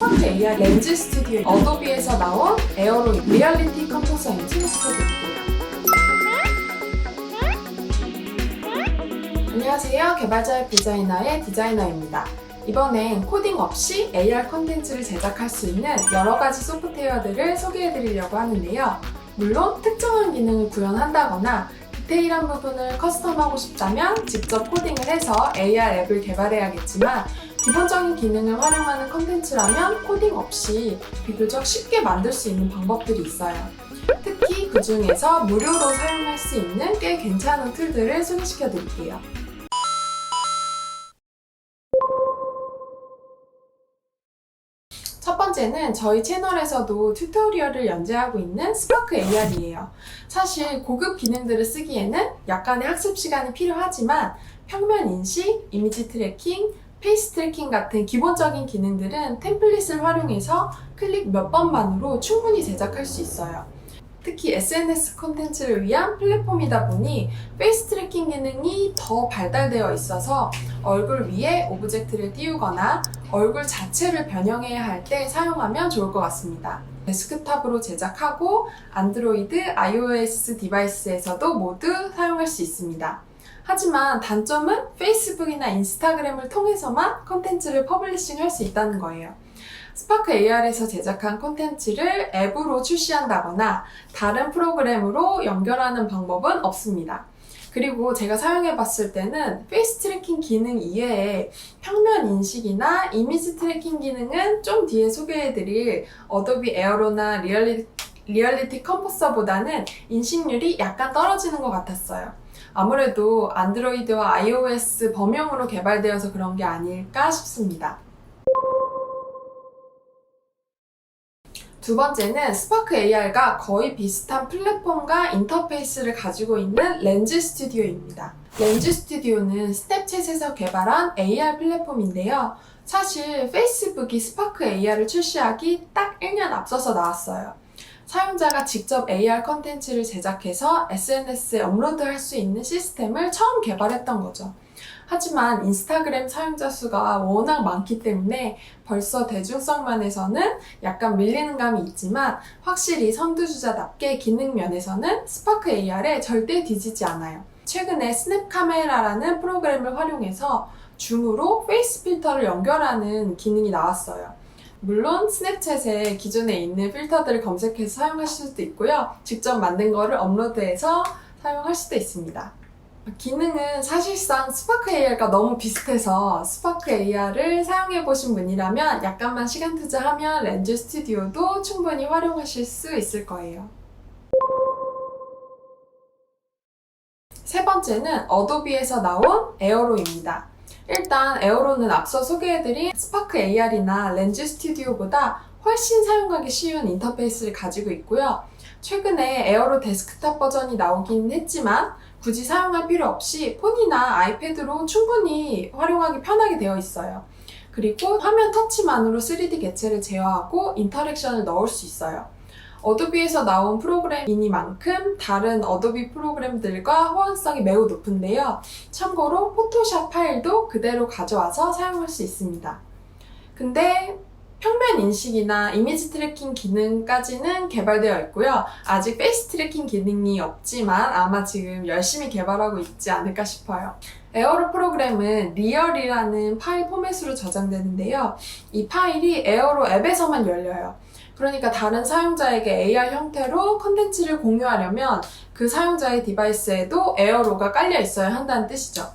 스파크 AR 렌즈 스튜디오 어도비에서 나온 에어로 리얼리티 컴포서인지 소개해드릴게요. 안녕하세요. 개발자의 디자이너의 디자이너입니다. 이번엔 코딩 없이 AR 콘텐츠를 제작할 수 있는 여러 가지 소프트웨어들을 소개해드리려고 하는데요. 물론 특정한 기능을 구현한다거나 디테일한 부분을 커스텀하고 싶다면 직접 코딩을 해서 AR 앱을 개발해야겠지만 기본적인 기능을 활용하는 콘텐츠라면 코딩 없이 비교적 쉽게 만들 수 있는 방법들이 있어요. 특히 그 중에서 무료로 사용할 수 있는 꽤 괜찮은 툴들을 소개시켜 드릴게요. 첫 번째는 저희 채널에서도 튜토리얼을 연재하고 있는 스파크 AR이에요. 사실 고급 기능들을 쓰기에는 약간의 학습 시간이 필요하지만 평면 인식, 이미지 트래킹, 페이스 트래킹 같은 기본적인 기능들은 템플릿을 활용해서 클릭 몇 번만으로 충분히 제작할 수 있어요. 특히 SNS 콘텐츠를 위한 플랫폼이다 보니 페이스 트래킹 기능이 더 발달되어 있어서 얼굴 위에 오브젝트를 띄우거나 얼굴 자체를 변형해야 할 때 사용하면 좋을 것 같습니다. 데스크탑으로 제작하고 안드로이드, iOS 디바이스에서도 모두 사용할 수 있습니다. 하지만 단점은 페이스북이나 인스타그램을 통해서만 콘텐츠를 퍼블리싱 할 수 있다는 거예요. 스파크 AR에서 제작한 콘텐츠를 앱으로 출시한다거나 다른 프로그램으로 연결하는 방법은 없습니다. 그리고 제가 사용해봤을 때는 페이스 트래킹 기능 이외에 평면 인식이나 이미지 트래킹 기능은 좀 뒤에 소개해드릴 어도비 에어로나 리얼리티 컴포서보다는 인식률이 약간 떨어지는 것 같았어요. 아무래도 안드로이드와 iOS 범용으로 개발되어서 그런 게 아닐까 싶습니다. 두 번째는 스파크 AR과 거의 비슷한 플랫폼과 인터페이스를 가지고 있는 렌즈 스튜디오입니다. 렌즈 스튜디오는 스냅챗에서 개발한 AR 플랫폼인데요. 사실 페이스북이 스파크 AR을 출시하기 딱 1년 앞서서 나왔어요. 사용자가 직접 AR 컨텐츠를 제작해서 SNS에 업로드할 수 있는 시스템을 처음 개발했던 거죠. 하지만 인스타그램 사용자 수가 워낙 많기 때문에 벌써 대중성 면에서는 약간 밀리는 감이 있지만 확실히 선두주자답게 기능 면에서는 스파크 AR에 절대 뒤지지 않아요. 최근에 스냅 카메라라는 프로그램을 활용해서 줌으로 페이스 필터를 연결하는 기능이 나왔어요. 물론 스냅챗에 기존에 있는 필터들을 검색해서 사용하실 수도 있고요. 직접 만든 거를 업로드해서 사용할 수도 있습니다. 기능은 사실상 스파크 AR과 너무 비슷해서 스파크 AR을 사용해보신 분이라면 약간만 시간 투자하면 렌즈 스튜디오도 충분히 활용하실 수 있을 거예요. 세 번째는 어도비에서 나온 에어로입니다. 일단 에어로는 앞서 소개해드린 스파크 AR이나 렌즈 스튜디오보다 훨씬 사용하기 쉬운 인터페이스를 가지고 있고요. 최근에 에어로 데스크탑 버전이 나오긴 했지만 굳이 사용할 필요 없이 폰이나 아이패드로 충분히 활용하기 편하게 되어 있어요. 그리고 화면 터치만으로 3D 개체를 제어하고 인터랙션을 넣을 수 있어요. 어도비에서 나온 프로그램이니만큼 다른 어도비 프로그램들과 호환성이 매우 높은데요. 참고로 포토샵 파일도 그대로 가져와서 사용할 수 있습니다. 근데 평면 인식이나 이미지 트래킹 기능까지는 개발되어 있고요. 아직 페이스 트래킹 기능이 없지만 아마 지금 열심히 개발하고 있지 않을까 싶어요. 에어로 프로그램은 리얼이라는 파일 포맷으로 저장되는데요. 이 파일이 에어로 앱에서만 열려요. 그러니까 다른 사용자에게 AR 형태로 컨텐츠를 공유하려면 그 사용자의 디바이스에도 에어로가 깔려 있어야 한다는 뜻이죠.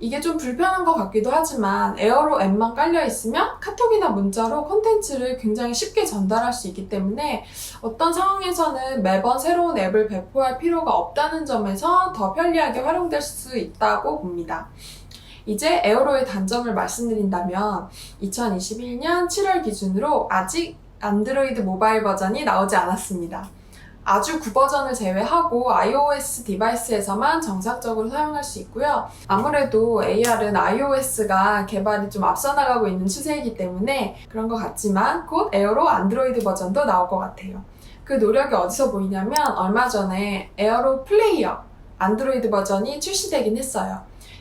이게 좀 불편한 것 같기도 하지만 에어로 앱만 깔려 있으면 카톡이나 문자로 콘텐츠를 굉장히 쉽게 전달할 수 있기 때문에 어떤 상황에서는 매번 새로운 앱을 배포할 필요가 없다는 점에서 더 편리하게 활용될 수 있다고 봅니다. 이제 에어로의 단점을 말씀드린다면 2021년 7월 기준으로 아직 안드로이드 모바일 버전이 나오지 않았습니다. 아주 구버전을 제외하고 iOS 디바이스에서만 정상적으로 사용할 수 있고요. 아무래도 AR은 iOS가 개발이 좀 앞서 나가고 있는 추세이기 때문에 그런 것 같지만 곧 에어로 안드로이드 버전도 나올 것 같아요. 그 노력이 어디서 보이냐면 얼마 전에 에어로 플레이어 안드로이드 버전이 출시되긴 했어요.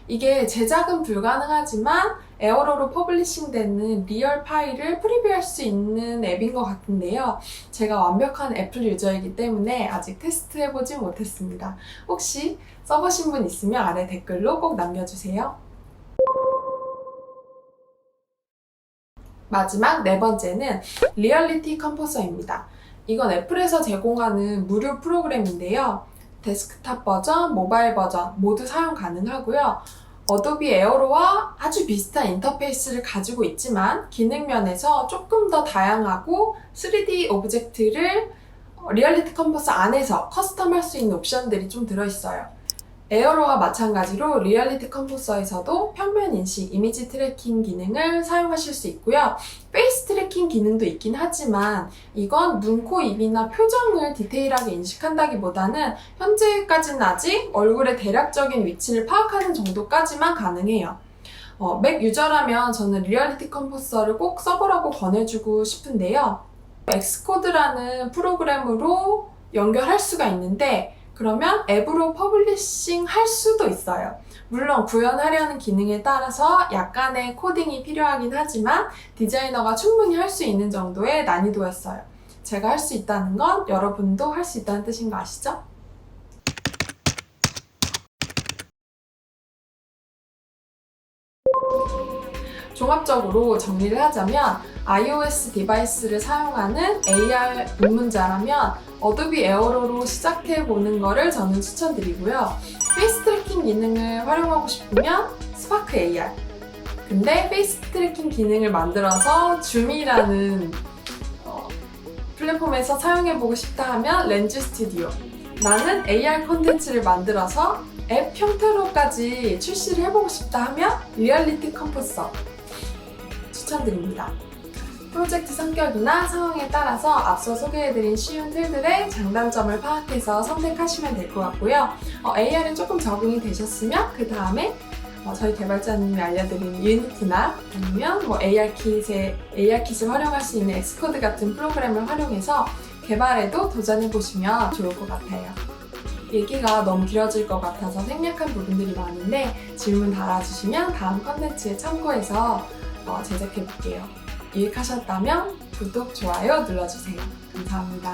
이게 제작은 불가능하지만 에어로로 퍼블리싱되는 리얼 파일을 프리뷰할 수 있는 앱인 것 같은데요. 제가 완벽한 애플 유저이기 때문에 아직 테스트해보지 못했습니다. 혹시 써보신 분 있으면 아래 댓글로 꼭 남겨주세요. 마지막 네 번째는 리얼리티 컴포서입니다. 이건 애플에서 제공하는 무료 프로그램인데요. 데스크탑 버전, 모바일 버전 모두 사용 가능하고요. 어도비 에어로와 아주 비슷한 인터페이스를 가지고 있지만 기능 면에서 조금 더 다양하고 3D 오브젝트를 리얼리티 컴포서 안에서 커스텀할 수 있는 옵션들이 좀 들어있어요. 에어로와 마찬가지로 리얼리티 컴포서에서도 평면 인식, 이미지 트래킹 기능을 사용하실 수 있고요. 페이스 트래킹 기능도 있긴 하지만 이건 눈, 코, 입이나 표정을 디테일하게 인식한다기보다는 현재까지는 아직 얼굴의 대략적인 위치를 파악하는 정도까지만 가능해요. 맥 유저라면 저는 리얼리티 컴포서를 꼭 써보라고 권해주고 싶은데요. 엑스코드라는 프로그램으로 연결할 수가 있는데 그러면 앱으로 퍼블리싱 할 수도 있어요. 물론 구현하려는 기능에 따라서 약간의 코딩이 필요하긴 하지만 디자이너가 충분히 할 수 있는 정도의 난이도였어요. 제가 할 수 있다는 건 여러분도 할 수 있다는 뜻인 거 아시죠? 종합적으로 정리를 하자면 iOS 디바이스를 사용하는 AR 입문자라면 어도비 에어로로 시작해보는 거를 저는 추천드리고요. 페이스 트래킹 기능을 활용하고 싶으면 스파크 AR. 근데 페이스 트래킹 기능을 만들어서 줌이라는 플랫폼에서 사용해보고 싶다 하면 렌즈 스튜디오. 나는 AR 콘텐츠를 만들어서 앱 형태로까지 출시를 해보고 싶다 하면 리얼리티 컴포서 추천드립니다. 프로젝트 성격이나 상황에 따라서 앞서 소개해드린 쉬운 툴들의 장단점을 파악해서 선택하시면 될 것 같고요. AR은 조금 적응이 되셨으면 그 다음에 저희 개발자님이 알려드린 유니티나 아니면 AR킷을 활용할 수 있는 엑스코드 같은 프로그램을 활용해서 개발에도 도전해보시면 좋을 것 같아요. 얘기가 너무 길어질 것 같아서 생략한 부분들이 많은데 질문 달아주시면 다음 컨텐츠에 참고해서 제작해볼게요. 유익하셨다면 구독, 좋아요 눌러주세요. 감사합니다.